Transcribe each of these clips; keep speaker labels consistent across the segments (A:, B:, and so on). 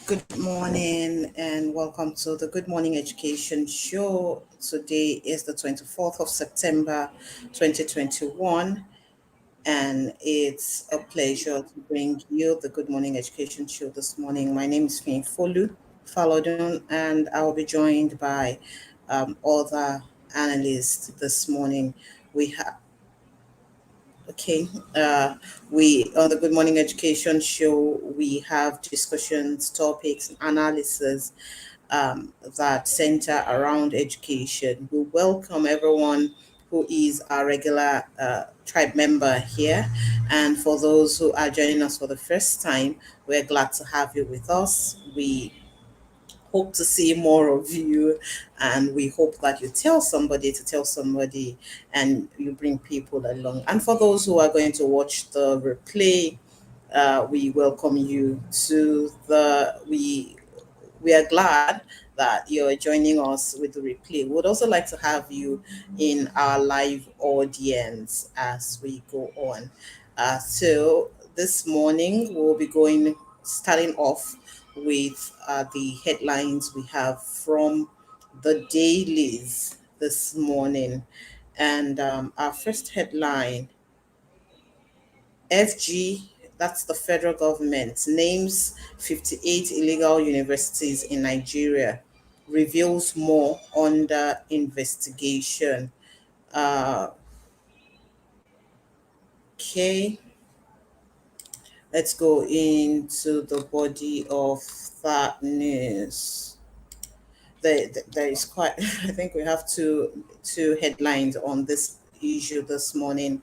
A: Good morning and welcome to the Good Morning Education Show. Today is the 24th of September 2021, and it's a pleasure to bring you the Good Morning Education Show this morning. My name is Finn Folu Falodun, and I'll be joined by other analysts this morning. We have Okay, uh, we on the Good Morning Education Show we have discussions, topics, analysis that center around education. We welcome everyone who is our regular tribe member here, and for those who are joining us for the first time, we're glad to have you with us. We hope to see more of you, and we hope that you tell somebody to tell somebody and you bring people along. And for those who are going to watch the replay, we welcome you to the we are glad that you're joining us with the replay. We'd also like to have you in our live audience as we go on. So this morning we'll be starting off with the headlines we have from the dailies this morning. And our first headline, FG, that's the federal government, names 58 illegal universities in Nigeria, reveals more under investigation. Uh, okay, let's go into the body of that news. There is quite, I think we have two headlines on this issue this morning.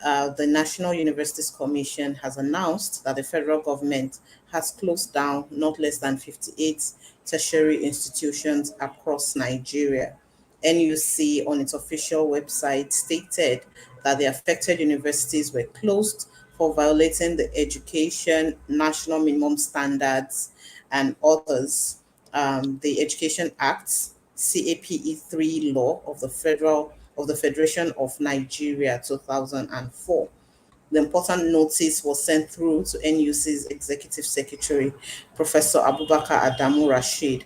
A: The National Universities Commission has announced that the federal government has closed down not less than 58 tertiary institutions across Nigeria. NUC on its official website stated that the affected universities were closed for violating the Education National Minimum Standards and others, the Education Act, CAPE 3 law of the Federation of Nigeria 2004. The important notice was sent through to NUC's Executive Secretary, Professor Abubakar Adamu Rashid,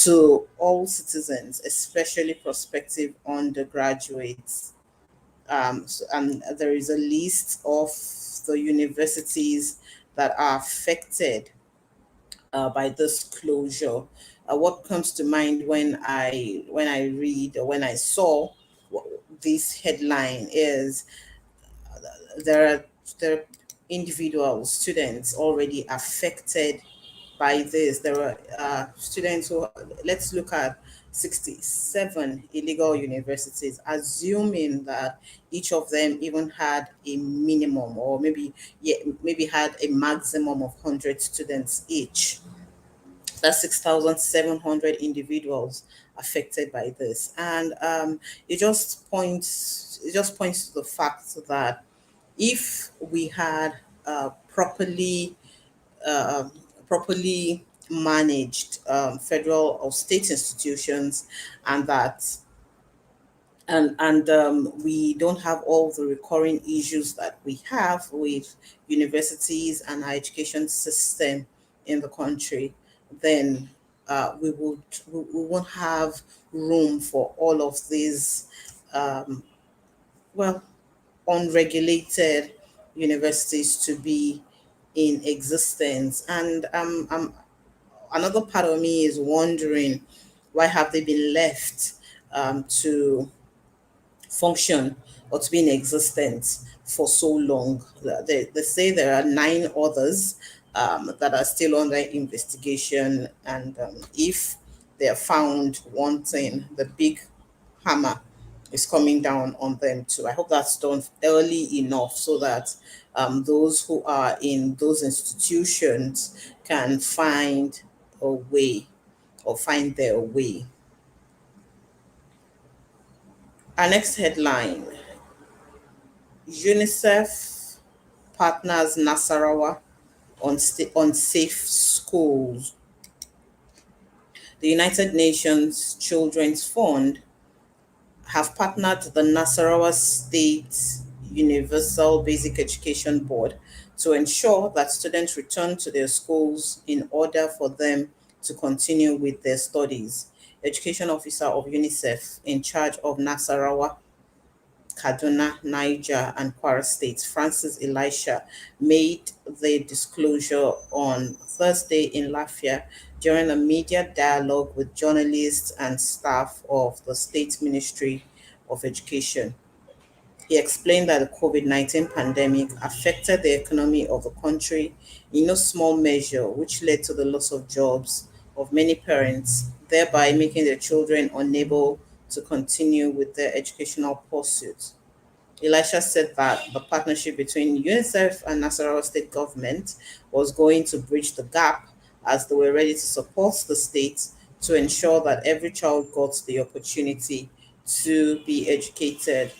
A: to all citizens, especially prospective undergraduates. And there is a list of the universities that are affected by this closure. What comes to mind when I read or when I saw this headline is there are there are individuals, students already affected by this. There are students who, let's look at 67 illegal universities, assuming that each of them even had a minimum or maybe had a maximum of 100 students each. That's 6,700 individuals affected by this. And it just points to the fact that if we had uh, properly managed federal or state institutions, and that we don't have all the recurring issues that we have with universities and our education system in the country, then we won't have room for all of these um, well unregulated universities to be in existence. And another part of me is wondering, why have they been left to function or to be in existence for so long? They say there are nine others that are still under investigation, and if they are found wanting, the big hammer is coming down on them too. I hope that's done early enough so that those who are in those institutions can find a way or find their way. Our next headline, UNICEF partners Nasarawa on safe schools. The United Nations Children's Fund have partnered the Nasarawa State Universal Basic Education Board to ensure that students return to their schools in order for them to continue with their studies. Education officer of UNICEF in charge of Nasarawa, Kaduna, Niger, and Kwara states, Francis Elisha, made the disclosure on Thursday in Lafia during a media dialogue with journalists and staff of the State Ministry of Education. He explained that the COVID-19 pandemic affected the economy of the country in no small measure, which led to the loss of jobs of many parents, thereby making their children unable to continue with their educational pursuits. Elisha said that the partnership between UNICEF and Nasarawa state government was going to bridge the gap as they were ready to support the state to ensure that every child got the opportunity to be educated.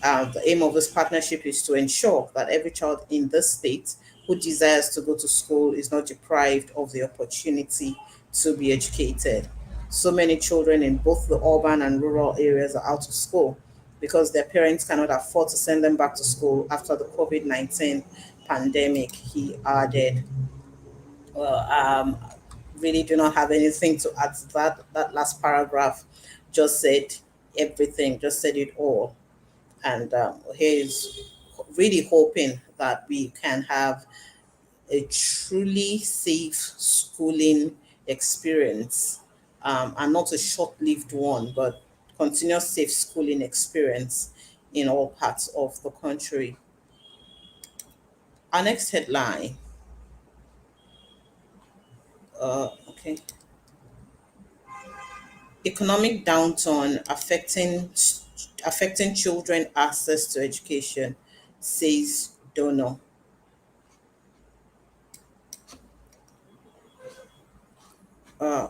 A: The aim of this partnership is to ensure that every child in the state who desires to go to school is not deprived of the opportunity to be educated. So many children in both the urban and rural areas are out of school because their parents cannot afford to send them back to school after the COVID-19 pandemic, he added. Well, really do not have anything to add to that. That last paragraph just said everything, just said it all. And he's really hoping that we can have a truly safe schooling experience, and not a short-lived one, but continuous safe schooling experience in all parts of the country. Our next headline, okay, economic downturn affecting children access to education, says donor.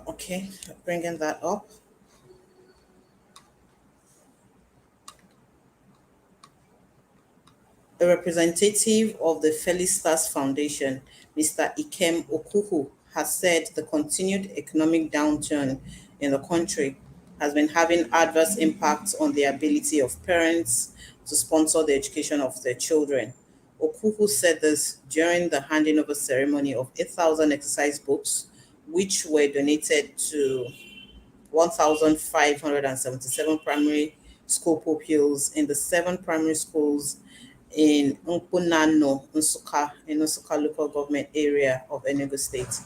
A: Okay, bringing that up. A representative of the Felicitas Foundation, Mr. Ikem Okuhu, has said the continued economic downturn in the country has been having adverse impacts on the ability of parents to sponsor the education of their children. Okuhu said this during the handing over ceremony of 8,000 exercise books, which were donated to 1,577 primary school pupils in the seven primary schools in Nkunano, Nsukka local government area of Enugu State.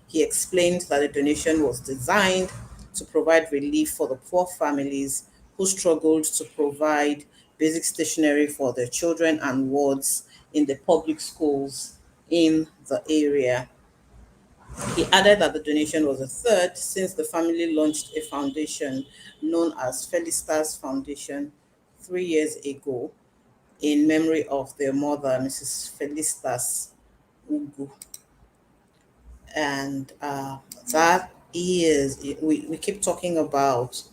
A: He explained that the donation was designed to provide relief for the poor families who struggled to provide basic stationery for their children and wards in the public schools in the area. He added that the donation was a third since the family launched a foundation known as Felicitas Foundation 3 years ago in memory of their mother, Mrs. Felicitas Ugu. And that is, we keep talking about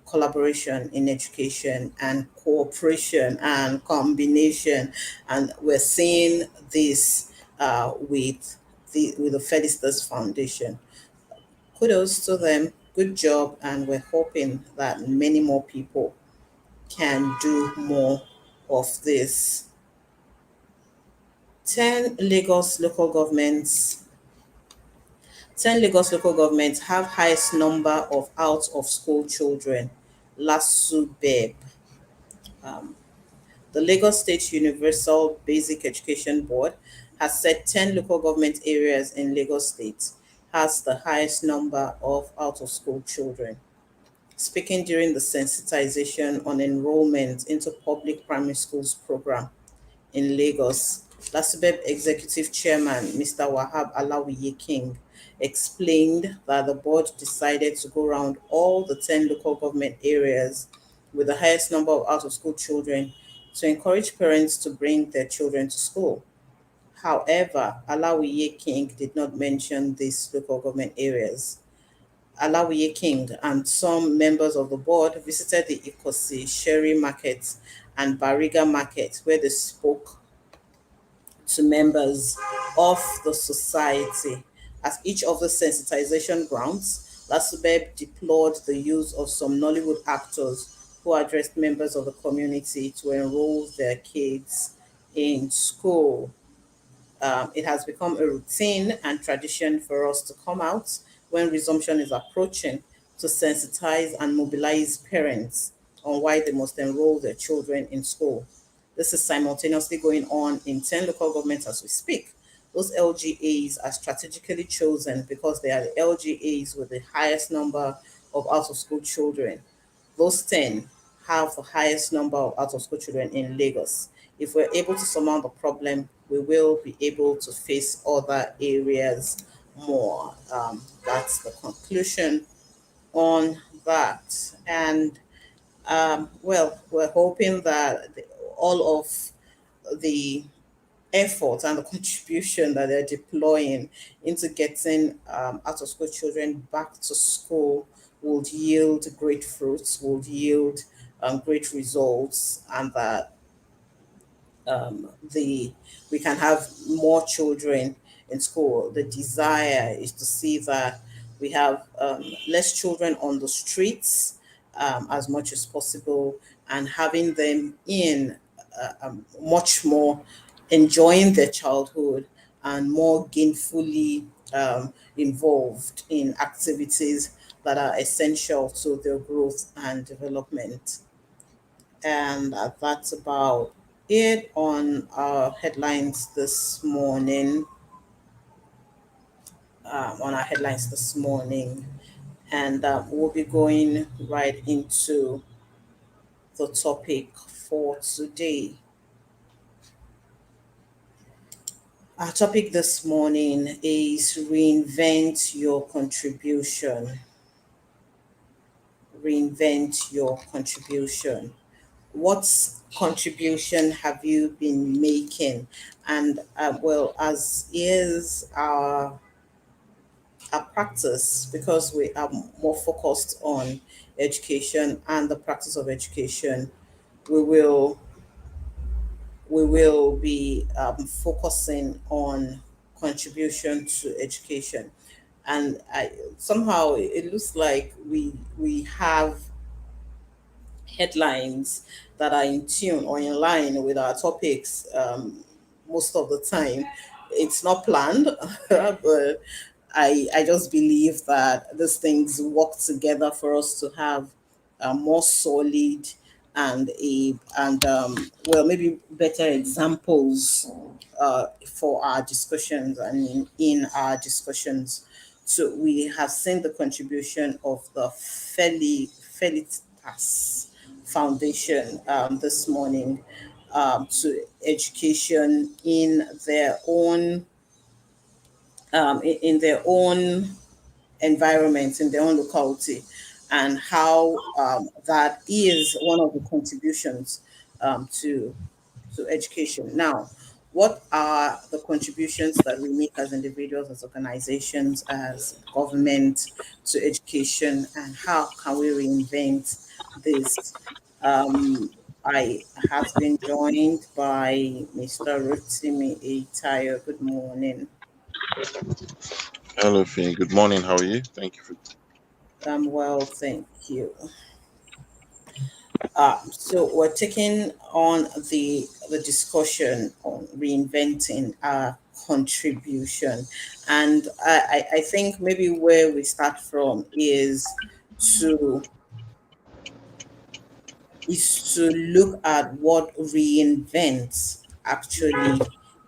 A: collaboration in education and cooperation and combination. And we're seeing this with the Felicitas Foundation. Kudos to them. Good job. And we're hoping that many more people can do more of this. 10 Lagos local governments 10 Lagos local governments have highest number of out of school children. LASUBEB. The Lagos State Universal Basic Education Board has said 10 local government areas in Lagos State has the highest number of out of school children. Speaking during the sensitization on enrollment into public primary schools program in Lagos, LASUBEB Executive Chairman Mr. Wahab Alawiye King explained that the board decided to go around all the 10 local government areas with the highest number of out of school children to encourage parents to bring their children to school. However, Alawiye King did not mention these local government areas. Alawiye King and some members of the board visited the Ikosi Sherry Market and Bariga Market, where they spoke to members of the society. At each of the sensitization grounds, Lasubeb deplored the use of some Nollywood actors who addressed members of the community to enroll their kids in school. It has become a routine and tradition for us to come out when resumption is approaching to sensitize and mobilize parents on why they must enroll their children in school. This is simultaneously going on in 10 local governments as we speak. Those LGAs are strategically chosen because they are the LGAs with the highest number of out of school children. Those 10 have the highest number of out of school children in Lagos. If we're able to surmount the problem, we will be able to face other areas more. That's the conclusion on that. And well, we're hoping that all of the effort and the contribution that they're deploying into getting out of school children back to school would yield great fruits, would yield great results, and that the we can have more children in school. The desire is to see that we have less children on the streets as much as possible, and having them in much more enjoying their childhood and more gainfully involved in activities that are essential to their growth and development. And that's about it on our headlines this morning. On our headlines this morning, and we'll be going right into the topic for today. Our topic this morning is reinvent your contribution. Reinvent your contribution. What contribution have you been making? And well, as is our practice, because we are more focused on education and the practice of education, we will we will be focusing on contribution to education. And somehow it looks like we have headlines that are in tune or in line with our topics most of the time. It's not planned, but I just believe that these things work together for us to have a more solid and well, maybe better examples for our discussions and in our discussions. So we have seen the contribution of the Felicitas Foundation this morning to education in their own environment, in their own locality, and how that is one of the contributions to education. Now, what are the contributions that we make as individuals, as organizations, as government to education, and how can we reinvent this? I have been joined by Mr. Rotimi Itayo. Good morning.
B: Hello, Finn. Good morning. How are you? Thank you for.
A: I'm well, thank you. So we're taking on the discussion on reinventing our contribution, and I think maybe where we start from to to look at what reinvent actually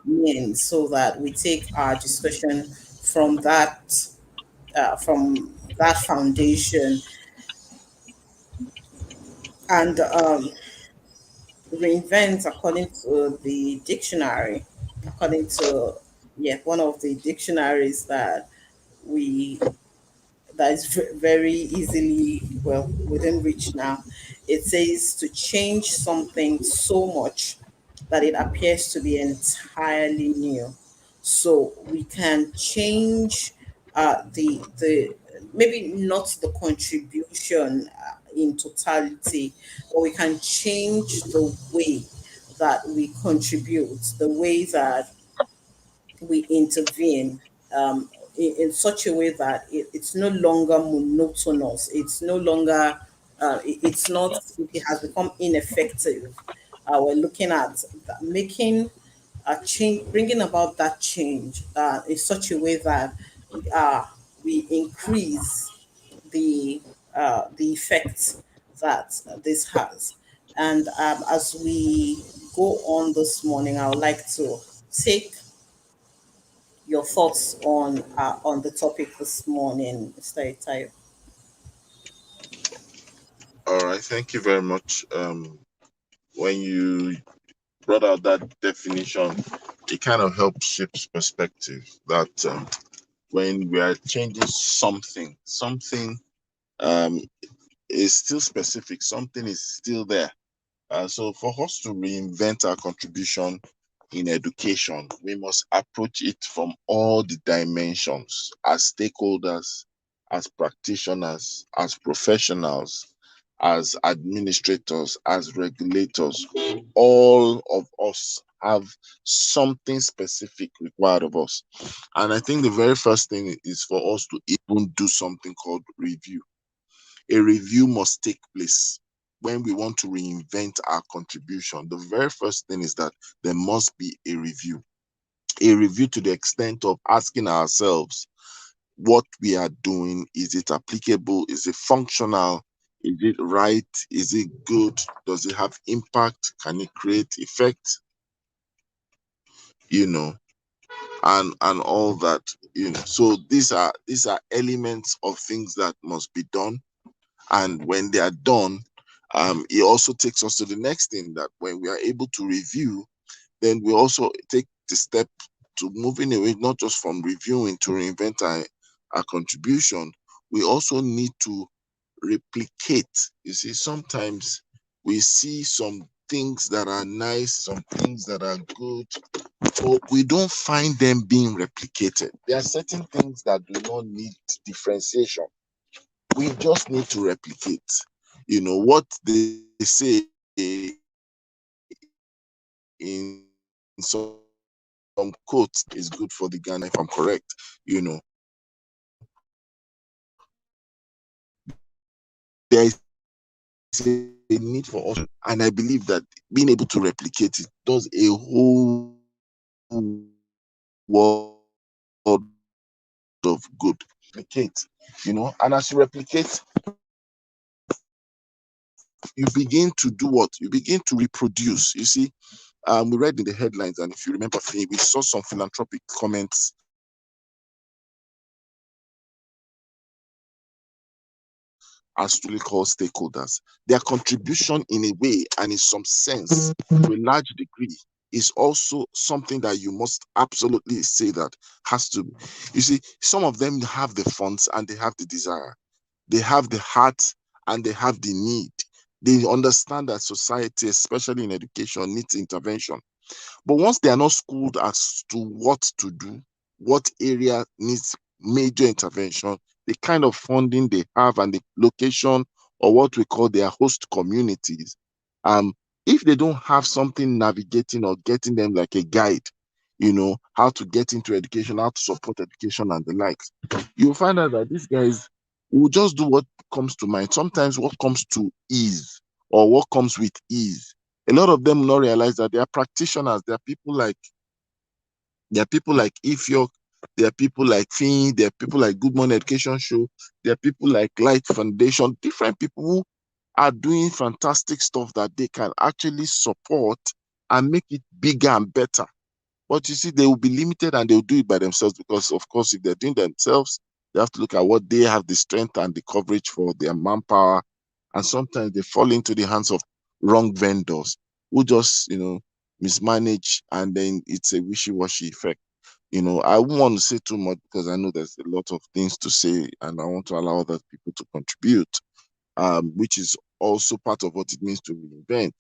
A: means, so that we take our discussion from that foundation. And reinvent, according to the dictionary, according to one of the dictionaries that we that is very easily, well, within reach now. It says to change something so much that it appears to be entirely new. So we can change the maybe not the contribution in totality, but we can change the way that we contribute, the way that we intervene, in such a way that it's no longer monotonous. It's no longer, it's not, it has become ineffective. We're looking at making change, bringing about that change in such a way that uh, we increase the effect that this has. And as we go on this morning, I would like to take your thoughts on the topic this morning, Mr. Itayo.
B: All right, thank you very much. When you brought out that definition, it kind of helps shapes perspective that when we are changing something um, is still specific, something is still there. So for us to reinvent our contribution in education, we must approach it from all the dimensions as stakeholders, as practitioners, as professionals, as administrators, as regulators. All of us have something specific required of us. And I think the very first thing is for us to even do something called review. A review must take place when we want to reinvent our contribution. The very first thing is that there must be a review to the extent of asking ourselves what we are doing. Is it applicable? Is it functional? Is it right? Is it good? Does it have impact? Can it create effect? You know, and all that. So these are elements of things that must be done. And when they are done, it also takes us to the next thing, that when we are able to review, then we also take the step to moving away, not just from reviewing to reinvent our contribution. We also need to replicate. You see, sometimes we see some things that are nice, some things that are good, but we don't find them being replicated. There are certain things that do not need differentiation. We just need to replicate. What they say in some quotes is good for the Ghana, if I'm correct. There is a need for us to replicate. And I believe that being able to replicate it does a whole world of good. Replicate, and as you replicate, you begin to do what? You begin to reproduce. You see, we read in the headlines, and if you remember, we saw some philanthropic comments as truly called stakeholders. Their contribution, in a way, and in some sense, to a large degree, is also something that you must absolutely say that has to. You see, some of them have the funds and they have the desire, they have the heart and they have the need. They understand that society, especially in education, needs intervention. But once they are not schooled as to what to do, what area needs major intervention, the kind of funding they have and the location, or what we call their host communities, um, if they don't have something navigating or getting them like a guide, how to get into education, how to support education and the likes, you'll find out that these guys will just do what comes to mind. Sometimes what comes to ease, or what comes with ease. A lot of them will not realize that they are practitioners. There are people like Ifyok, there are people like Finn, there are people like Good Morning Education Show, there are people like Light Foundation, different people who are doing fantastic stuff that they can actually support and make it bigger and better. But you see, they will be limited and they'll do it by themselves because, of course, if they're doing themselves, they have to look at what they have the strength and the coverage for their manpower. And sometimes they fall into the hands of wrong vendors who just, mismanage, and then it's a wishy-washy effect. I won't want to say too much because I know there's a lot of things to say and I want to allow other people to contribute, which is also part of what it means to reinvent.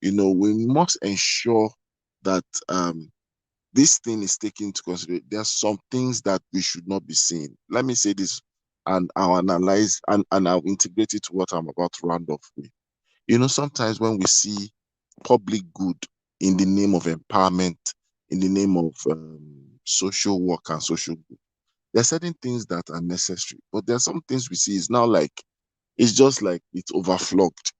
B: We must ensure that this thing is taken into consideration. There are some things that we should not be seeing. Let me say this, and I'll analyze and I'll integrate it to what I'm about to round off with. Sometimes when we see public good in the name of empowerment, in the name of social work and social good, there are certain things that are necessary, but there are some things we see is now like it's just like it's overflogged.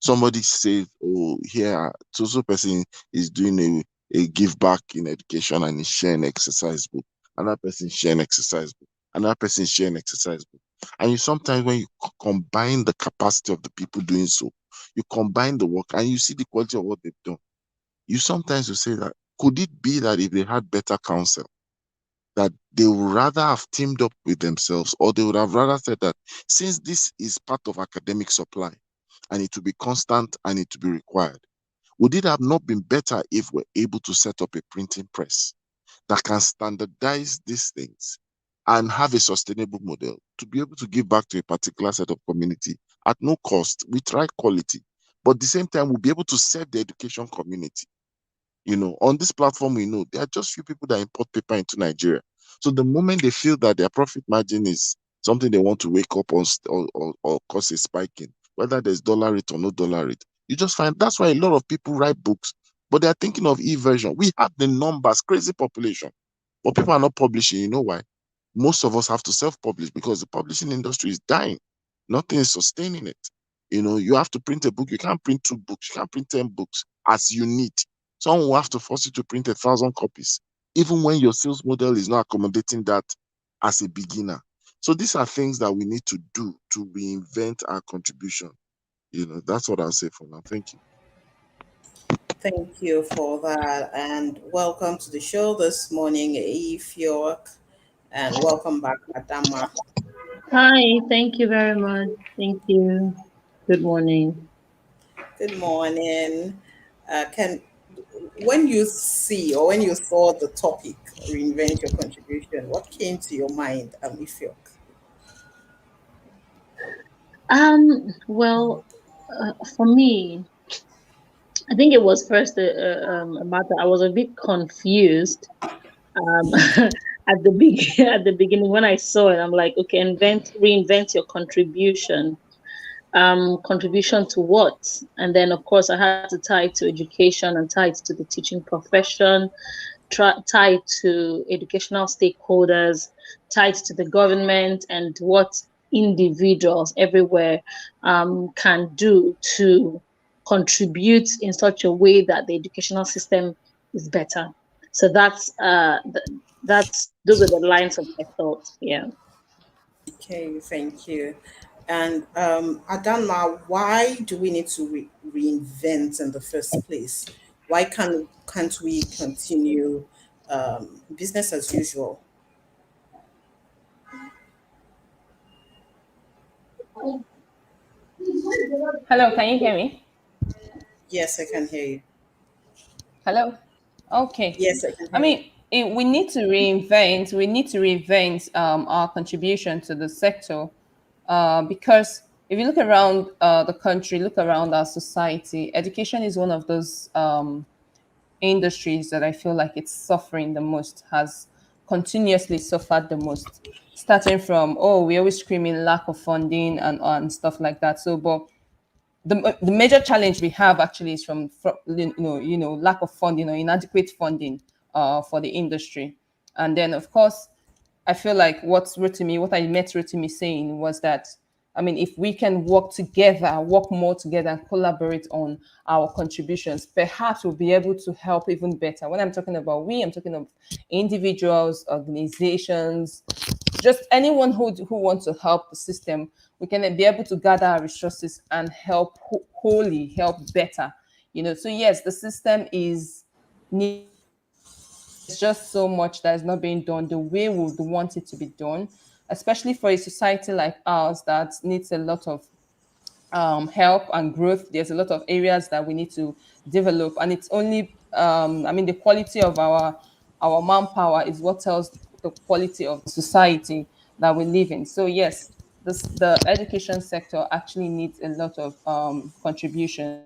B: Somebody says, "Oh, here, so person is doing a give back in education and is sharing exercise book. Another person sharing exercise book. Another person sharing exercise book. And you sometimes when you combine the capacity of the people doing so, you combine the work and you see the quality of what they've done. You sometimes will say that could it be that if they had better counsel, that they would rather have teamed up with themselves, or they would have rather said that since this is part of academic supply and it to be constant and it to be required, would it have not been better if we're able to set up a printing press that can standardize these things and have a sustainable model to be able to give back to a particular set of community at no cost with right quality, but at the same time we'll be able to serve the education community. On this platform, we know there are just few people that import paper into Nigeria. So the moment they feel that their profit margin is something they want to wake up on or cause a spike in, whether there's dollar rate or no dollar rate, you just find that's why a lot of people write books, but they're thinking of e-version. We have the numbers, crazy population, but people are not publishing. You know why? Most of us have to self-publish because the publishing industry is dying. Nothing is sustaining it. You have to print a book. You can't print two books. You can't print 10 books as you need. Someone will have to force you to print 1,000 copies, even when your sales model is not accommodating that as a beginner. So these are things that we need to do to reinvent our contribution. That's what I'll say for now. Thank you.
A: Thank you for that, and welcome to the show this morning, Eve York, and welcome back, Adama.
C: Hi, thank you very much. Thank you. Good morning.
A: Good morning. Can When you see or when you saw the topic, reinvent your contribution, what came to your mind, Eve York?
C: Well, for me, I think it was first a matter. I was a bit confused at the at the beginning when I saw it. I'm like, okay, reinvent your contribution. Contribution to what? And then, of course, I had to tie it to education and tie it to the teaching profession, tied to educational stakeholders, tied to the government, and what individuals everywhere can do to contribute in such a way that the educational system is better. So that's those are the lines of my thoughts. Yeah.
A: Okay, thank you. And Adama, why do we need to reinvent in the first place? Why can't we continue business as usual?
D: Hello, can you hear me?
A: Yes, I can hear you.
D: Hello? Okay.
A: Yes, I can
D: I
A: hear you.
D: mean, we need to reinvent. We need to reinvent our contribution to the sector because if you look around the country, look around our society, education is one of those industries that I feel like it's suffering the most, has continuously suffered the most. Starting from, oh, we always screaming lack of funding and stuff like that. So, but the major challenge we have actually is from lack of funding or inadequate funding for the industry. And then of course I feel like what I met Rotimi saying was that, I mean, if we can work more together and collaborate on our contributions, perhaps we'll be able to help even better. When I'm talking about we, I'm talking of individuals, organizations, just anyone who wants to help the system. We can be able to gather our resources and help wholly help better. So yes, the system is needs improvement. There's just so much that is not being done the way we would want it to be done, especially for a society like ours that needs a lot of help and growth. There's a lot of areas that we need to develop, and it's only, I mean, the quality of our manpower is what tells the quality of the society that we live in. So yes, the education sector actually needs a lot of contributions.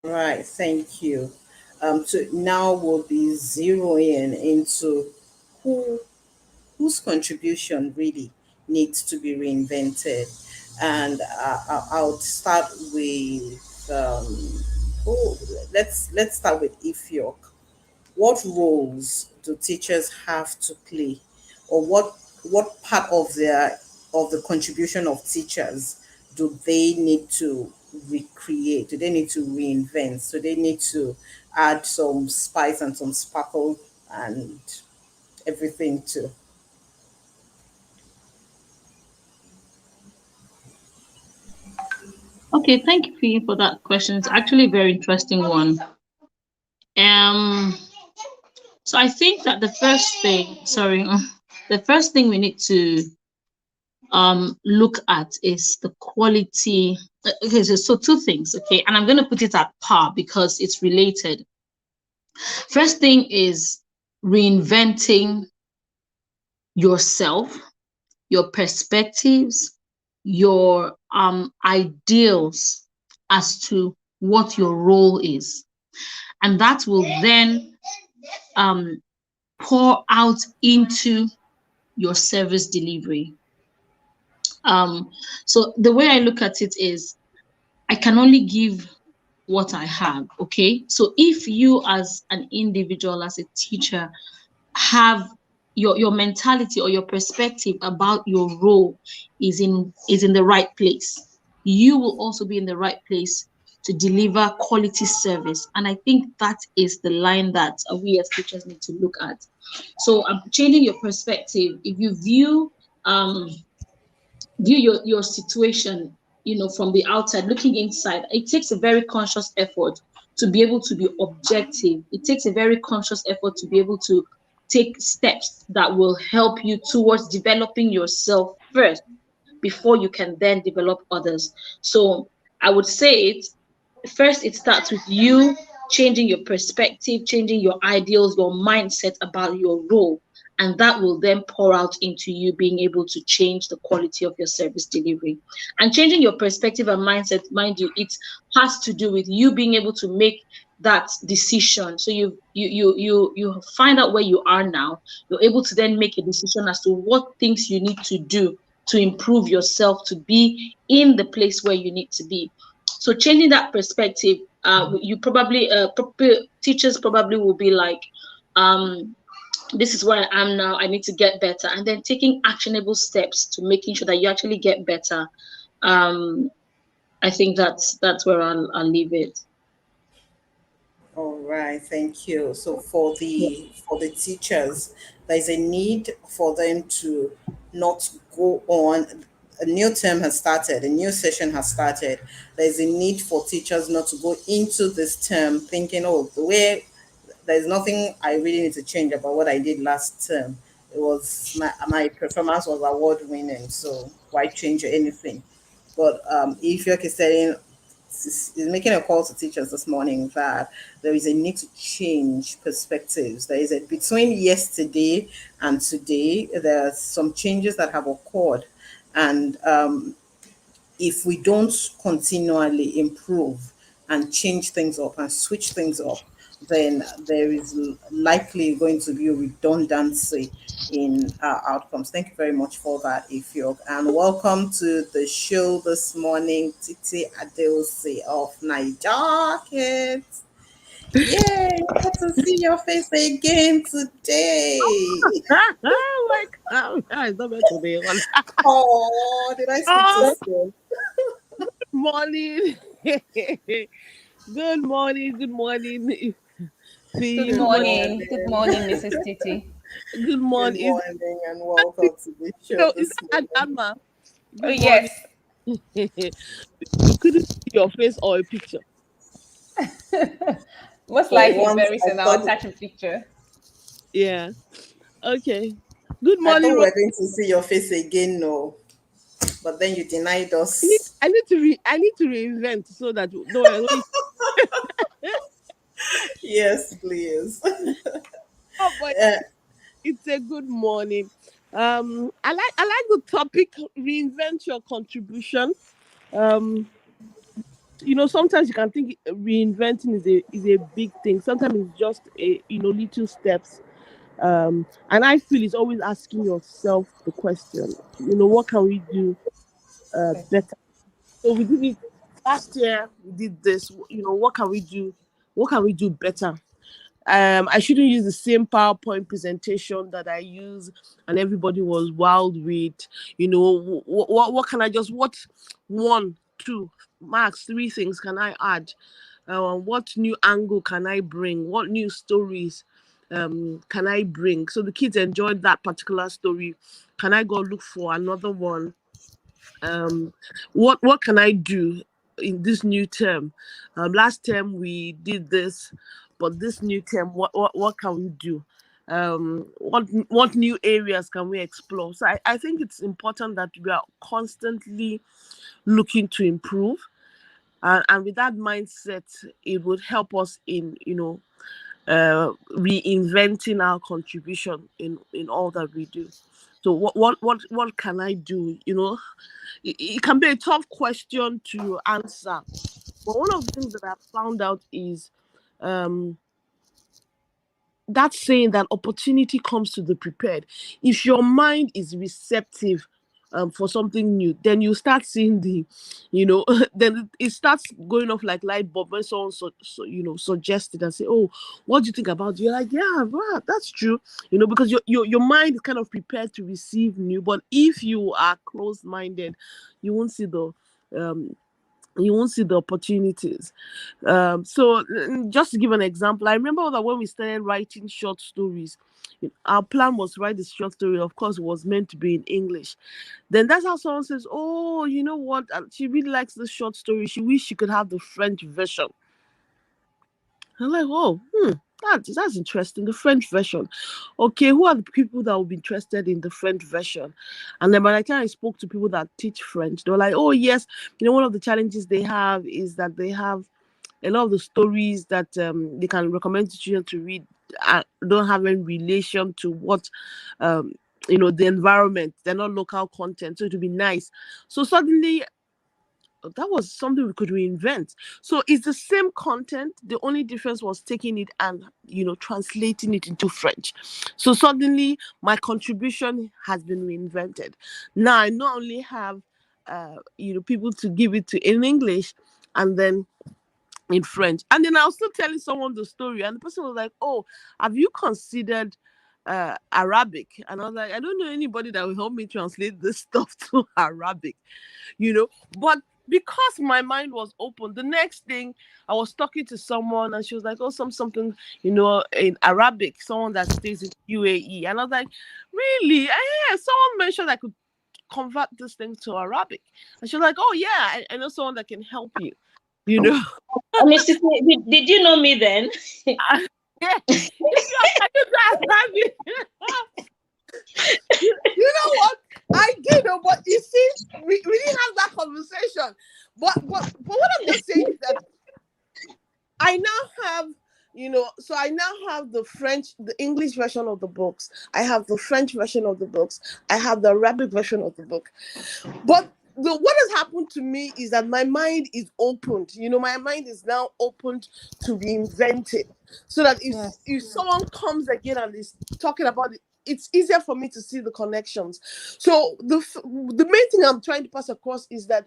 A: All right, thank you. So now we'll be zeroing into who whose contribution really needs to be reinvented. And I'll start with who. Let's start with Ifiok. What roles do teachers have to play, or what part of the contribution of teachers do they need to recreate? Do they need to reinvent? So they need to add some spice and some sparkle and everything too.
C: Okay, thank you Fee, for that question. It's actually a very interesting one. Um, so I think that the first thing we need to look at is the quality. Okay, so two things, okay, and I'm going to put it at par because it's related. First thing is reinventing yourself, your perspectives, your ideals as to what your role is, and that will then um pour out into your service delivery. um so the way I look at it is, I can only give what I have. Okay, so if you as an individual, as a teacher, have your mentality or your perspective about your role is in the right place, you will also be in the right place to deliver quality service. And I think that is the line that we as teachers need to look at. So changing your perspective. If you view your situation, from the outside looking inside, it takes a very conscious effort to be able to be objective. It takes a very conscious effort to be able to take steps that will help you towards developing yourself first before you can then develop others. So I would say first it starts with you changing your perspective, changing your ideals, your mindset about your role, and that will then pour out into you being able to change the quality of your service delivery. And changing your perspective and mindset, mind you, it has to do with you being able to make that decision. So you find out where you are now. You're able to then make a decision as to what things you need to do to improve yourself, to be in the place where you need to be. So changing that perspective, you probably teachers probably will be like, this is where I am now, I need to get better, and then taking actionable steps to making sure that you actually get better. um I think that's where I'll leave it.
A: All right, thank you. So for the teachers, there is a need for them to not go on. A new term has started, a new session has started. There is a need for teachers not to go into this term thinking, oh, the way there's nothing I really need to change about what I did last term. It was my performance was award winning, so why change anything? But if you're saying is making a call to teachers this morning that there is a need to change perspectives. There is a between yesterday and today, there are some changes that have occurred, and if we don't continually improve and change things up and switch things up, then there is likely going to be a redundancy in our outcomes. Thank you very much for that, Ifyok. And welcome to the show this morning, Titi Adeose of Niger Kids. Yay, good to see your face again today.
E: Oh my God. It's not meant to be on.
A: Oh, did I speak too
E: Oh,
A: soon?
E: morning. Good morning. Good morning.
D: Good
E: See,
A: Good
E: good morning.
D: morning. Good
A: morning.
D: morning, Mrs. Titi.
E: Good
A: Good
E: morning.
A: morning and welcome to the show
E: Is
A: this
E: that
A: morning.
E: Adama?
D: Oh,
E: Good morning.
D: yes.
E: We couldn't see your face or a picture.
D: Most
A: For
D: likely
A: once,
D: very
A: I
D: soon. I'll
A: thought
D: attach a picture.
E: Yeah. Okay. Good
A: I thought
E: morning,
A: we
E: Ro-
A: were going to see your face again, no, but then you denied us.
E: I need to reinvent so that no, I don't.
A: Yes, please.
E: Oh, but
A: Uh,
E: it's a good morning. I like the topic. Reinvent your contribution. Um, sometimes you can think reinventing is a big thing. Sometimes it's just little steps. And I feel it's always asking yourself the question, what can we do better? So we did it last year. We did this. What can we do? What can we do better? I shouldn't use the same PowerPoint presentation that I use, and everybody was wild with. What can I just what one 2, max 3 things can I add? What new angle can I bring? What new stories can I bring? So the kids enjoyed that particular story. Can I go look for another one? um what can I do in this new term? Last term we did this, but this new term, what can we do? What new areas can we explore? So I think it's important that we are constantly looking to improve, and with that mindset, it would help us in reinventing our contribution in all that we do. So what can I do? It can be a tough question to answer, but one of the things that I've found out is um, that saying that opportunity comes to the prepared. If your mind is receptive for something new, then you start seeing then it starts going off like light bulb when someone suggested and say, "Oh, what do you think about it?" You're like, "Yeah, wow, that's true," because your mind is kind of prepared to receive new. But if you are closed-minded, you won't see the um, you won't see the opportunities. So just to give an example, I remember that when we started writing short stories, our plan was to write this short story. Of course, it was meant to be in English. Then that's how someone says, "Oh, you know what? She really likes this short story. She wish she could have the French version." I'm like, "Oh, that's interesting. The French version. Okay, who are the people that will be interested in the French version?" And then by the time I spoke to people that teach French, they were like, "Oh, yes, one of the challenges they have is that they have a lot of the stories that they can recommend to children to read don't have any relation to what the environment. They're not local content, so it would be nice." So suddenly that was something we could reinvent. So it's the same content. The only difference was taking it and translating it into French. So suddenly my contribution has been reinvented. Now I not only have people to give it to in English and then in French. And then I was still telling someone the story, and the person was like, "Oh, have you considered Arabic?" And I was like, "I don't know anybody that will help me translate this stuff to Arabic, you know." But because my mind was open, the next thing I was talking to someone, and she was like, "Oh, something, in Arabic, someone that stays in UAE." And I was like, "Really? Yeah, someone mentioned I could convert this thing to Arabic." And she was like, "Oh yeah, I know someone that can help you, you know."
C: Honestly, did you know me then?
E: Yeah, if you are talking to Arabic, you know what? I did know, but you see, we didn't have that conversation. But what I'm just saying is that I now have, so I now have the English version of the books. I have the French version of the books. I have the Arabic version of the book. But what has happened to me is that my mind is opened. My mind is now opened to reinventing. So that if someone comes again and is talking about it, it's easier for me to see the connections. So the main thing I'm trying to pass across is that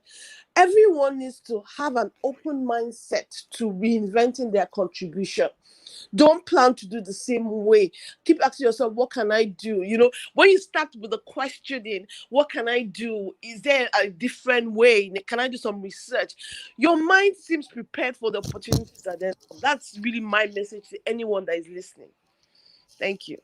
E: everyone needs to have an open mindset to reinventing their contribution. Don't plan to do the same way. Keep asking yourself, what can I do? When you start with the questioning, what can I do? Is there a different way? Can I do some research? Your mind seems prepared for the opportunities that there. That's really my message to anyone that is listening. Thank you.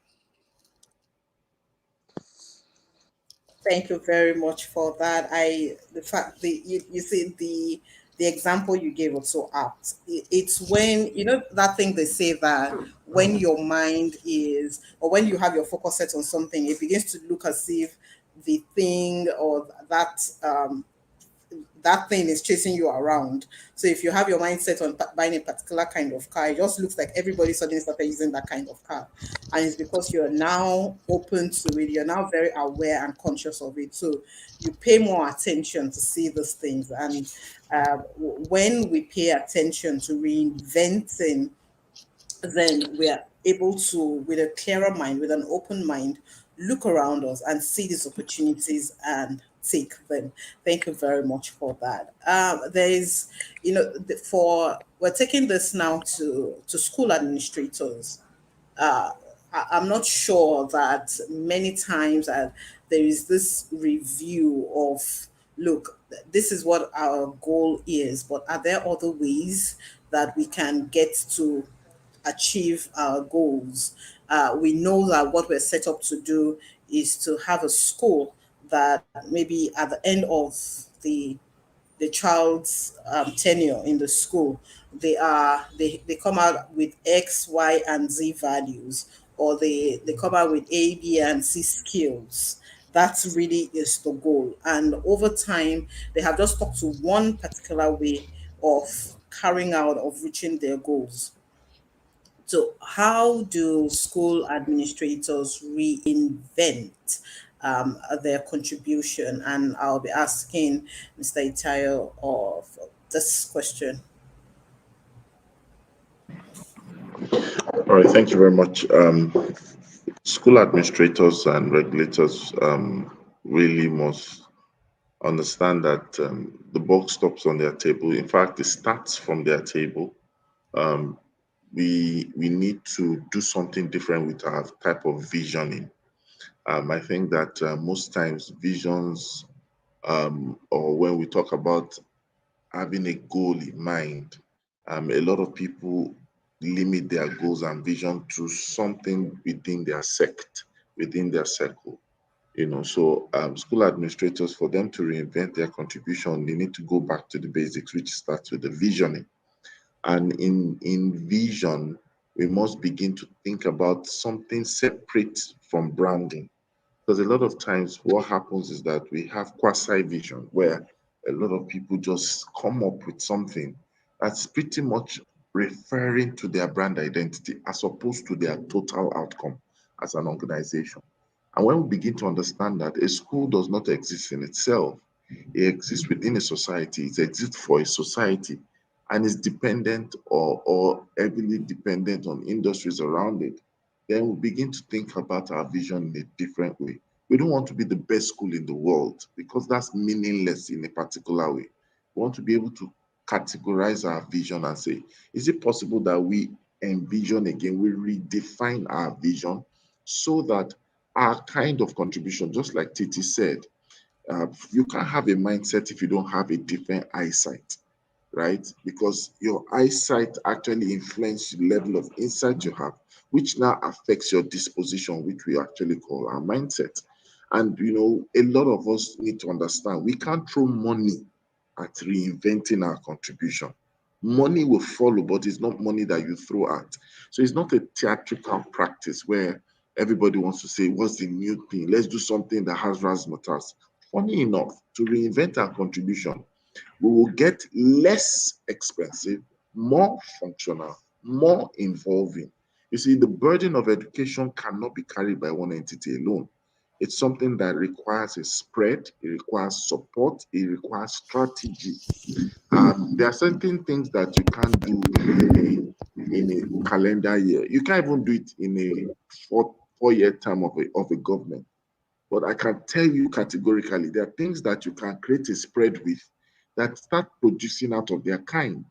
A: Thank you very much for that. The fact that you see the example you gave was so apt. It's when that thing they say that when your mind is, or when you have your focus set on something, it begins to look as if the thing or that thing is chasing you around. So if you have your mindset on buying a particular kind of car, it just looks like everybody suddenly started using that kind of car. And it's because you're now open to it, you're now very aware and conscious of it. So you pay more attention to see those things. And when we pay attention to reinventing, then we are able to, with a clearer mind, with an open mind, look around us and see these opportunities and take them. Thank you very much for that. There is, for we're taking this now to school administrators. uh, I'm not sure that many times there is this review of look, this is what our goal is, but are there other ways that we can get to achieve our goals? We know that what we're set up to do is to have a school that maybe at the end of the the child's tenure in the school, they come out with X, Y, and Z values, or they come out with A, B, and C skills. That really is the goal. And over time, they have just stuck to one particular way of carrying out, of reaching their goals. So, how do school administrators reinvent their contribution? And I'll be asking Mr. Itayo of this question.
B: All right, thank you very much. School administrators and regulators really must understand that the buck stops on their table. In fact, it starts from their table. Um, we need to do something different with our type of visioning. I think that most times visions, or when we talk about having a goal in mind, a lot of people limit their goals and vision to something within their sect, within their circle. So school administrators, for them to reinvent their contribution, they need to go back to the basics, which starts with the visioning. And in vision, we must begin to think about something separate from branding. Because a lot of times what happens is that we have quasi vision where a lot of people just come up with something that's pretty much referring to their brand identity as opposed to their total outcome as an organization. And when we begin to understand that a school does not exist in itself, it exists within a society, it exists for a society, and is dependent or heavily dependent on industries around it, then we begin to think about our vision in a different way. We don't want to be the best school in the world because that's meaningless in a particular way. We want to be able to categorize our vision and say, is it possible that we envision again, we redefine our vision so that our kind of contribution, just like Titi said, you can't have a mindset if you don't have a different eyesight, right? Because your eyesight actually influences the level of insight you have, which now affects your disposition, which we actually call our mindset. And a lot of us need to understand we can't throw money at reinventing our contribution. Money will follow, but it's not money that you throw at. So it's not a theatrical practice where everybody wants to say, what's the new thing? Let's do something that has razzmatazz. Funny enough, to reinvent our contribution, we will get less expensive, more functional, more involving. You see, the burden of education cannot be carried by one entity alone. It's something that requires a spread, it requires support, it requires strategy. There are certain things that you can't do in a calendar year. You can't even do it in a four-year term of a government. But I can tell you categorically, there are things that you can create a spread with that start producing out of their kind.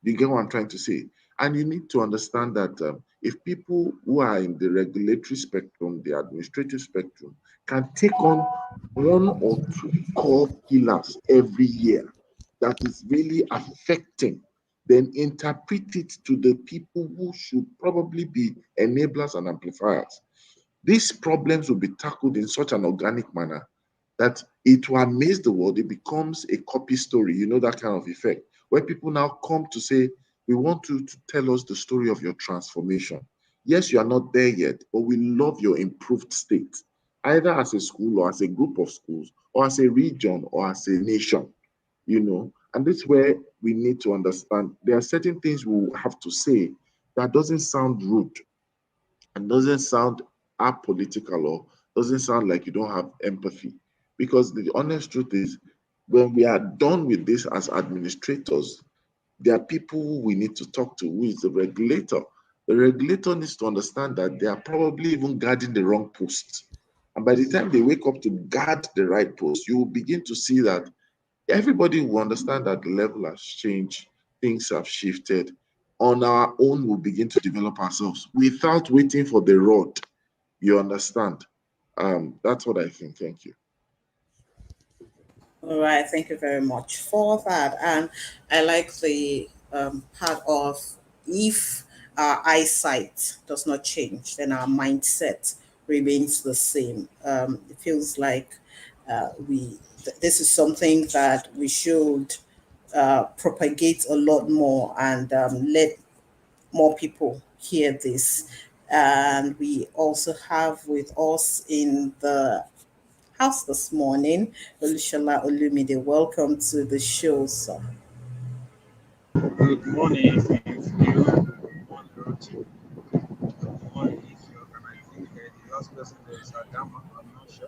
B: You get what I'm trying to say? And you need to understand that if people who are in the regulatory spectrum, the administrative spectrum, can take on one or two core pillars every year that is really affecting, then interpret it to the people who should probably be enablers and amplifiers. These problems will be tackled in such an organic manner that it will amaze the world. It becomes a copy story, that kind of effect, where people now come to say, we want you to tell us the story of your transformation. Yes, you are not there yet, but we love your improved state, either as a school or as a group of schools or as a region or as a nation. And this is where we need to understand there are certain things we will have to say that doesn't sound rude and doesn't sound apolitical or doesn't sound like you don't have empathy. Because the honest truth is, when we are done with this as administrators, there are people who we need to talk to, who is the regulator. The regulator needs to understand that they are probably even guarding the wrong post. And by the time they wake up to guard the right post, you will begin to see that everybody will understand that the level has changed, things have shifted. On our own, we'll begin to develop ourselves without waiting for the rod. You understand? That's what I think. Thank you.
A: All right, thank you very much for that. And I like the part of, if our eyesight does not change, then our mindset remains the same. It feels like this is something that we should propagate a lot more, and let more people hear this. And we also have with us in the house this morning, Olushola Olumide. Welcome to the show, sir.
F: Good morning, thank you. Good morning, Rochi. Good morning, Ifyo. And I think the last person there is Adama. I'm not sure.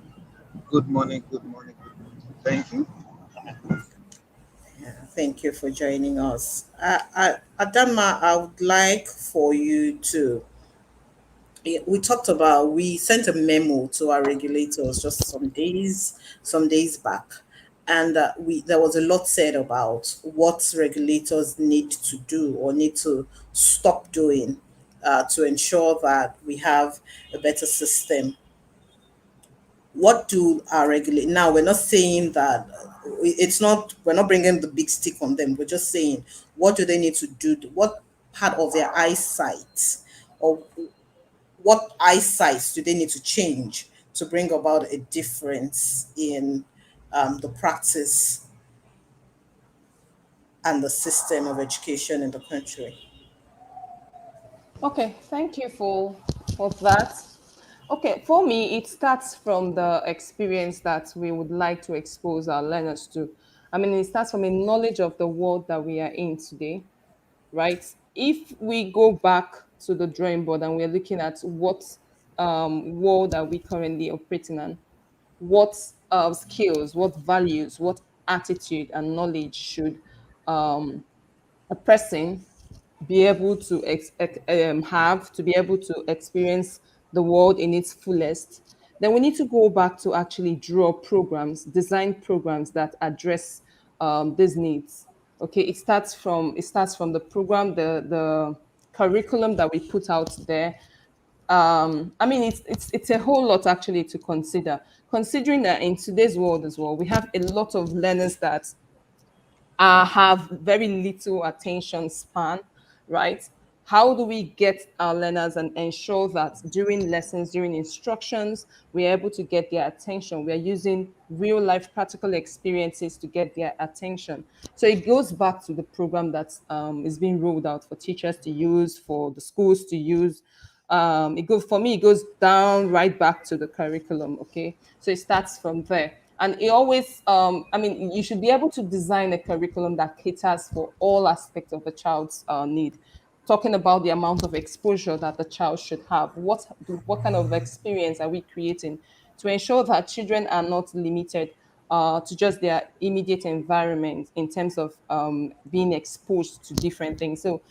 F: Good morning, good morning, good morning. Thank you.
A: Yeah, thank you for joining us. Adama, I would like for you to. We talked about, we sent a memo to our regulators just some days back, and we there was a lot said about what regulators need to do or need to stop doing to ensure that we have a better system. What do our regulate now? We're not saying that it's not, we're not bringing the big stick on them. We're just saying, what do they need to do? What part of their eyesight, or what eyesight do they need to change to bring about a difference in the practice and the system of education in the country?
D: Okay, thank you for that. Okay, for me, it starts from the experience that we would like to expose our learners to. I mean, it starts from a knowledge of the world that we are in today, right? If we go back to the drawing board and we're looking at what world are we currently operating in, what skills, what values, what attitude and knowledge should a person be able to have to be able to experience the world in its fullest, then we need to go back to actually draw programs, design programs that address these needs. Okay, it starts from the program, the curriculum that we put out there. I mean, it's a whole lot actually to consider, considering that in today's world as well, we have a lot of learners that have very little attention span, right? How do we get our learners and ensure that during lessons, during instructions, we're able to get their attention? We're using real life practical experiences to get their attention. So it goes back to the program that is being rolled out for teachers to use, for the schools to use. It goes down right back to the curriculum. Okay, so it starts from there, and it always I mean, you should be able to design a curriculum that caters for all aspects of a child's need. Talking about the amount of exposure that the child should have, what kind of experience are we creating to ensure that children are not limited to just their immediate environment in terms of being exposed to different things. So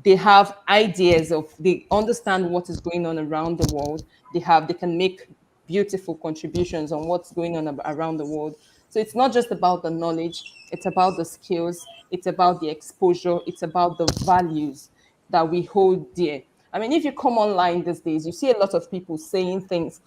D: they have ideas of, they understand what is going on around the world. They can make beautiful contributions on what's going on around the world. So it's not just about the knowledge, it's about the skills, it's about the exposure, it's about the values that we hold dear. I mean, if you come online these days, you see a lot of people saying things.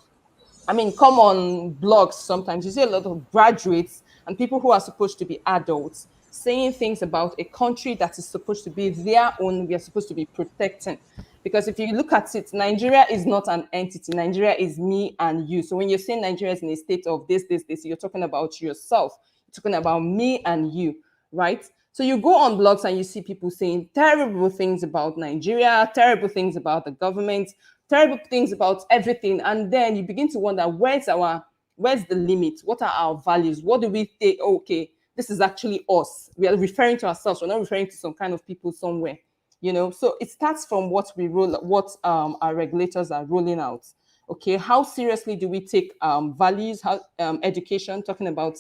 D: I mean, come on blogs sometimes, you see a lot of graduates and people who are supposed to be adults saying things about a country that is supposed to be their own, we are supposed to be protecting. Because if you look at it, Nigeria is not an entity. Nigeria is me and you. So when you're saying Nigeria is in a state of this, you're talking about yourself. You're talking about me and you, right? So you go on blogs and you see people saying terrible things about Nigeria, terrible things about the government, terrible things about everything. And then you begin to wonder, where's the limit? What are our values? What do we think? Okay, this is actually us. We are referring to ourselves. We're not referring to some kind of people somewhere. So it starts from what our regulators are rolling out. Okay, how seriously do we take values, how education, talking about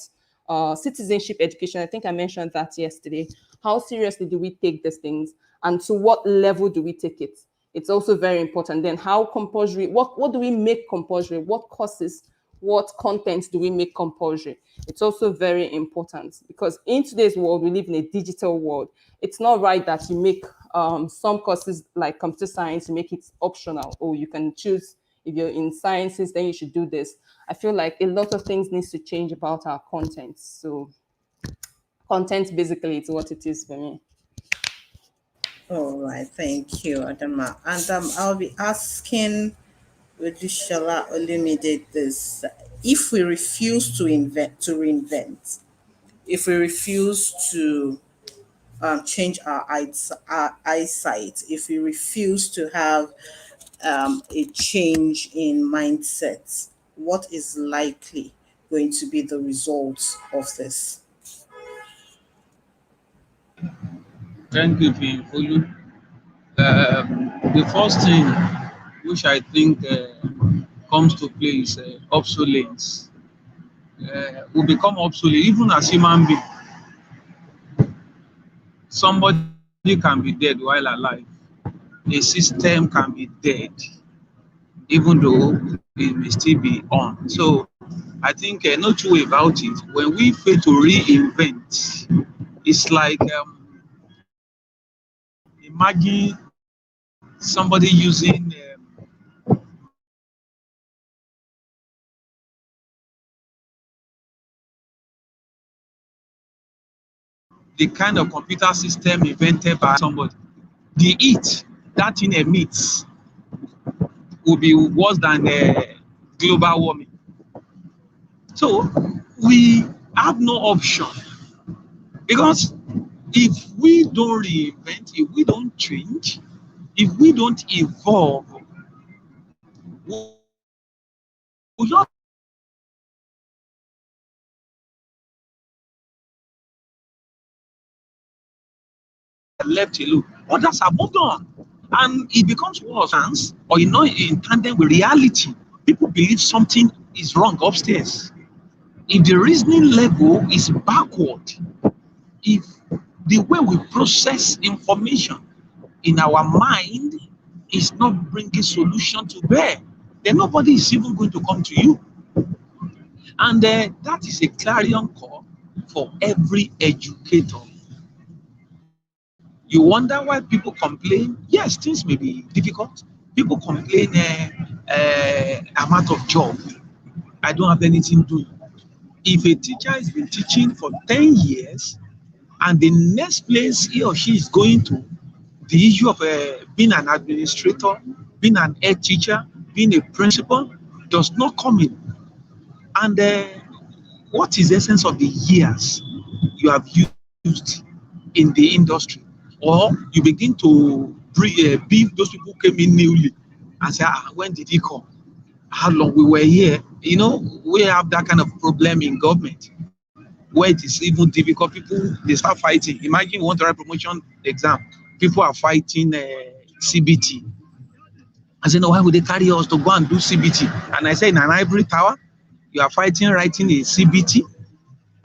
D: citizenship education? I think I mentioned that yesterday. How seriously do we take these things, and to what level do we take it? It's also very important. Then how compulsory, what do we make compulsory? What courses, what content do we make compulsory? It's also very important, because in today's world, we live in a digital world. It's not right that you make some courses like computer science, you make it optional, or you can choose, if you're in sciences, then you should do this. I feel like a lot of things needs to change about our content. So content basically is what it is for me.
A: All right, thank you, Adama. And I'll be asking Odushola Olumide this: if we refuse to reinvent, if we refuse to change our eyesight, if we refuse to have a change in mindset, what is likely going to be the result of this?
F: Thank you, Fulu. The first thing which I think comes to play is obsolescence. We become obsolete even as human beings. Somebody can be dead while alive. A system can be dead even though it may still be on. So I think no two way about it. When we fail to reinvent, it's like imagine somebody using the kind of computer system invented by somebody. The heat that thing emits will be worse than global warming. So we have no option because if we don't reinvent, if we don't change, if we don't evolve, we just left alone. Others have moved on. And it becomes worse or in tandem with reality. People believe something is wrong upstairs. If the reasoning level is backward, if the way we process information in our mind is not bringing solution to bear, then nobody is even going to come to you. And that is a clarion call for every educator. You wonder why people complain. Yes, things may be difficult. People complain, I'm out of job. I don't have anything doing. If a teacher has been teaching for 10 years and the next place he or she is going to, the issue of being an administrator, being an head teacher, being a principal does not come in. And what is the essence of the years you have used in the industry? Or you begin to beef those people who came in newly and say, when did he come? How long we were here? We have that kind of problem in government where it is even difficult. People, they start fighting. Imagine you want to write promotion exam. People are fighting CBT. I say, no, why would they carry us to go and do CBT? And I say, in an ivory tower, you are fighting writing a CBT.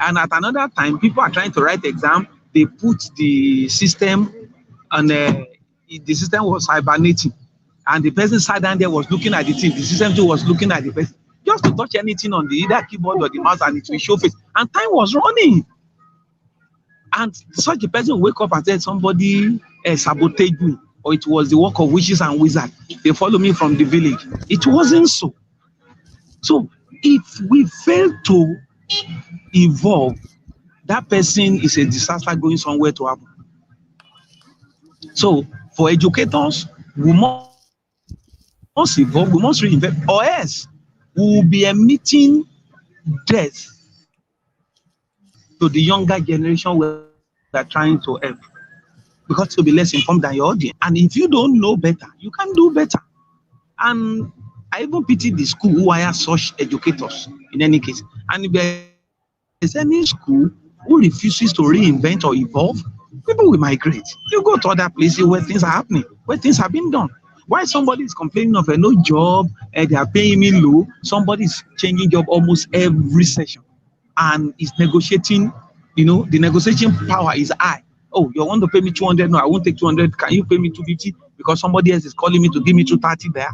F: And at another time, people are trying to write exam. They put the system and the system was hibernating. And the person sat down there was looking at the thing. The system too was looking at the person. Just to touch anything on the either keyboard or the mouse and it will show face. And time was running. And such a person will wake up and say, somebody sabotaged me. Or it was the work of witches and wizards. They follow me from the village. It wasn't so. So if we fail to evolve, that person is a disaster going somewhere to happen. So for educators, we must evolve, we must reinvent, or else we will be emitting death to the younger generation we are trying to help because they'll be less informed than your audience. And if you don't know better, you can do better. And I even pity the school who hire such educators in any case. And if there is any school who refuses to reinvent or evolve, people will migrate. You go to other places where things are happening, where things have been done. Why somebody is complaining of a no job, they are paying me low, somebody is changing job almost every session and is negotiating, the negotiation power is high. Oh, you want to pay me 200? No, I won't take 200. Can you pay me 250? Because somebody else is calling me to give me 230 there.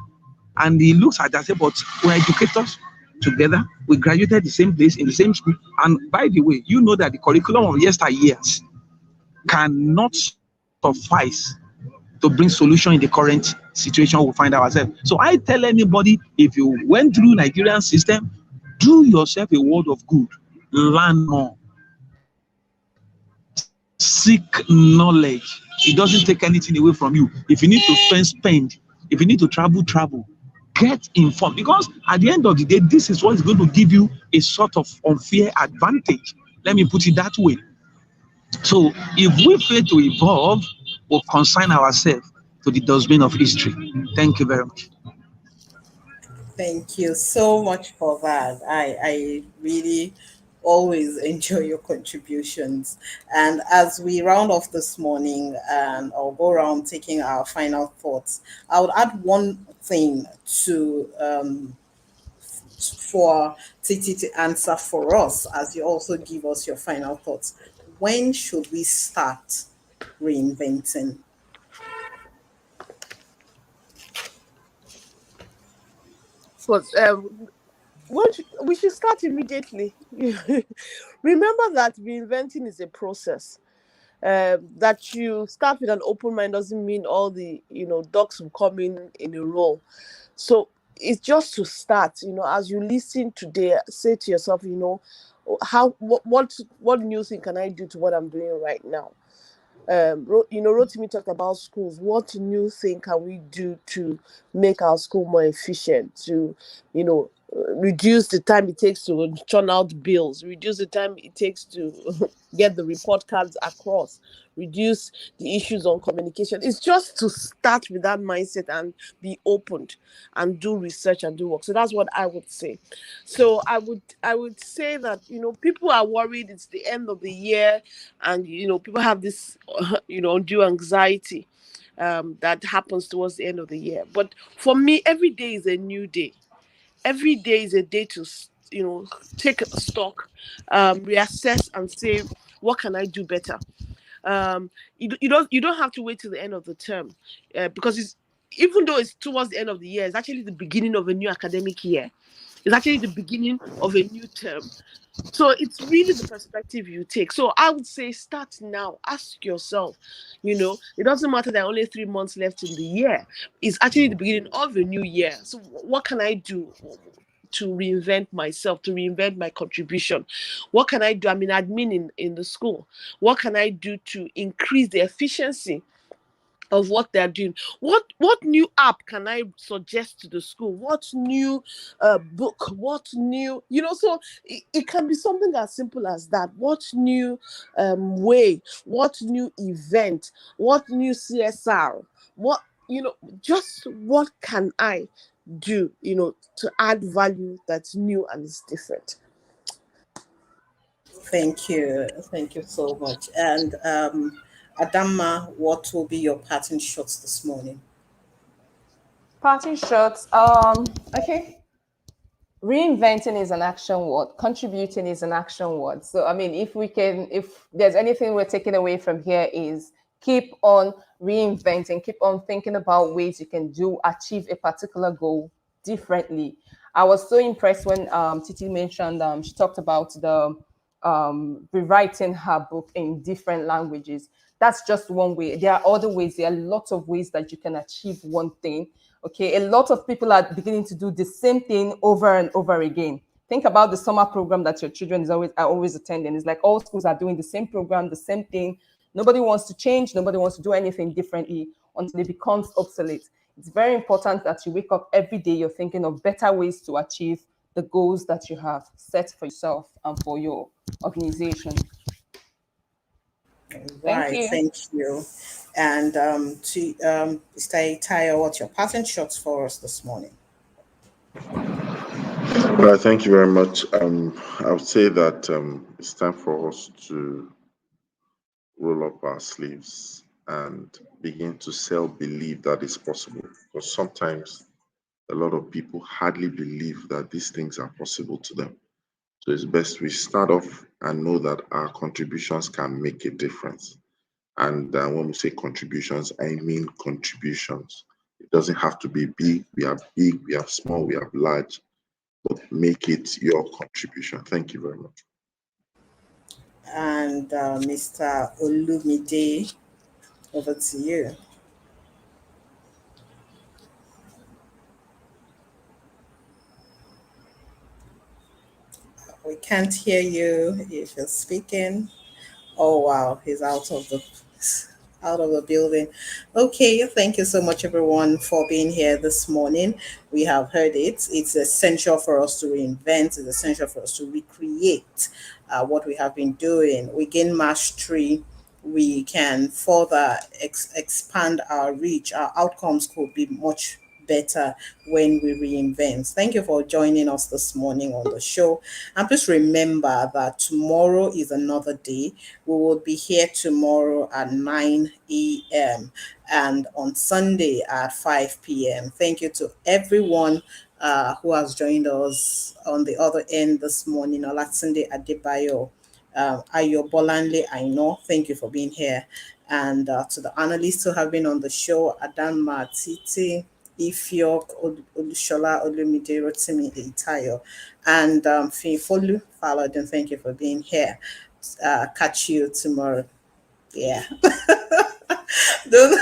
F: And he looks at that and says, but we're educators together. We graduated the same place in the same school. And by the way, you know that the curriculum of yesteryears cannot suffice to bring solution in the current situation we find ourselves. So I tell anybody, if you went through Nigerian system, do yourself a word of good, learn more, seek knowledge. It doesn't take anything away from you. If you need to spend, spend. If you need to travel, travel. Get informed, because at the end of the day, this is what is going to give you a sort of unfair advantage. Let me put it that way. So if we fail to evolve, we'll consign ourselves to the dustbin of history. Thank you very much.
A: Thank you so much for that. I really always enjoy your contributions. And as we round off this morning and I'll go around taking our final thoughts, I would add one thing to for Titi to answer for us as you also give us your final thoughts. When should we start reinventing?
E: But we should start immediately. Remember that reinventing is a process. That you start with an open mind doesn't mean all the ducks will come in a row. So it's just to start. As you listen today, say to yourself, how what new thing can I do to what I'm doing right now? Rotimi talked about schools. What new thing can we do to make our school more efficient? To, reduce the time it takes to churn out bills, reduce the time it takes to get the report cards across, reduce the issues on communication. It's just to start with that mindset and be opened and do research and do work. So that's what I would say. So I would say that people are worried it's the end of the year, and people have this undue anxiety that happens towards the end of the year. But for me, every day is a new day. Every day is a day to take stock, reassess, and say, what can I do better? You don't have to wait till the end of the term, because even though it's towards the end of the year, it's actually the beginning of a new academic year. It's actually the beginning of a new term. So it's really the perspective you take. So I would say start now. Ask yourself, it doesn't matter that only 3 months left in the year. It's actually the beginning of a new year. So what can I do to reinvent myself, to reinvent my contribution? What can I do? I'm in admin in the school. What can I do to increase the efficiency of what they're doing? What new app can I suggest to the school? What new book? What new, so it can be something as simple as that. What new way? What new event? What new CSR? What, just what can I do, to add value that's new and is different?
A: Thank you. Thank you so much. And Adama, what will be your pattern shots this morning?
D: Parting shots. Okay. Reinventing is an action word. Contributing is an action word. So I mean, if there's anything we're taking away from here, is keep on reinventing, keep on thinking about ways you can achieve a particular goal differently. I was so impressed when Titi mentioned, she talked about the rewriting her book in different languages. That's just one way. There are other ways. There are lots of ways that you can achieve one thing. Okay, a lot of people are beginning to do the same thing over and over again. Think about the summer program that your children are always attending. It's like all schools are doing the same program, the same thing. Nobody wants to change. Nobody wants to do anything differently until it becomes obsolete. It's very important that you wake up every day, you're thinking of better ways to achieve the goals that you have set for yourself and for your organization. Thank
A: Right,
D: you.
A: thank you. And to Mr. Itaya, what's your pattern shots for us this morning?
B: Well, thank you very much. I would say that it's time for us to roll up our sleeves and begin to believe that it's possible. Because sometimes a lot of people hardly believe that these things are possible to them. So it's best we start off and know that our contributions can make a difference. And when we say contributions, I mean contributions. It doesn't have to be big, we have small, we have large, but make it your contribution. Thank you very much.
A: And Mr. Olumide, over to you. We can't hear you if you're speaking. Oh wow, he's out of the building. Okay, thank you so much everyone for being here this morning. We have heard it. It's essential for us to reinvent. It's essential for us to recreate what we have been doing. We gain mastery. We can further expand our reach. Our outcomes could be much better when we reinvent. Thank you for joining us this morning on the show. And please remember that tomorrow is another day. We will be here tomorrow at 9 a.m. and on Sunday at 5 p.m. Thank you to everyone who has joined us on the other end this morning. Olatunde Adebayo, Ayo Bolanle, I know. Thank you for being here. And to the analysts who have been on the show, Adam Matiti, Ifiok, Olushola, Olumide, Rotimi, Itayo, and Fifolu Faladin, thank you for being here. Catch you tomorrow. Yeah. Don't-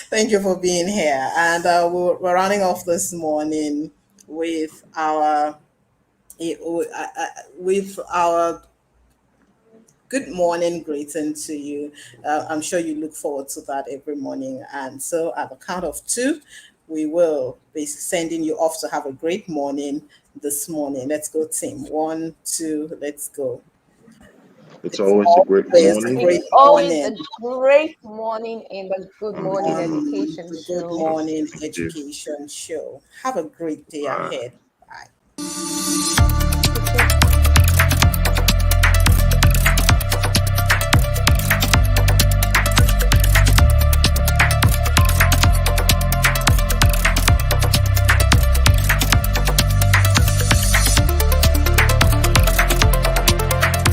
A: Thank you for being here. And we're running off this morning with our with our good morning greeting to you. I'm sure you look forward to that every morning. And so, at the count of two, we will be sending you off to have a great morning this morning. Let's go, team. One, two, let's go.
B: It's
A: It's
B: always a great
A: always a
B: morning.
D: It's
A: great
D: always
A: morning
D: a great morning in the Good
B: On the
D: Morning
B: good
A: on
B: morning.
D: Education
A: the Good
D: Show.
A: Morning
B: Thank you.
A: Education Show. Have a great day
B: Bye.
A: ahead. Bye.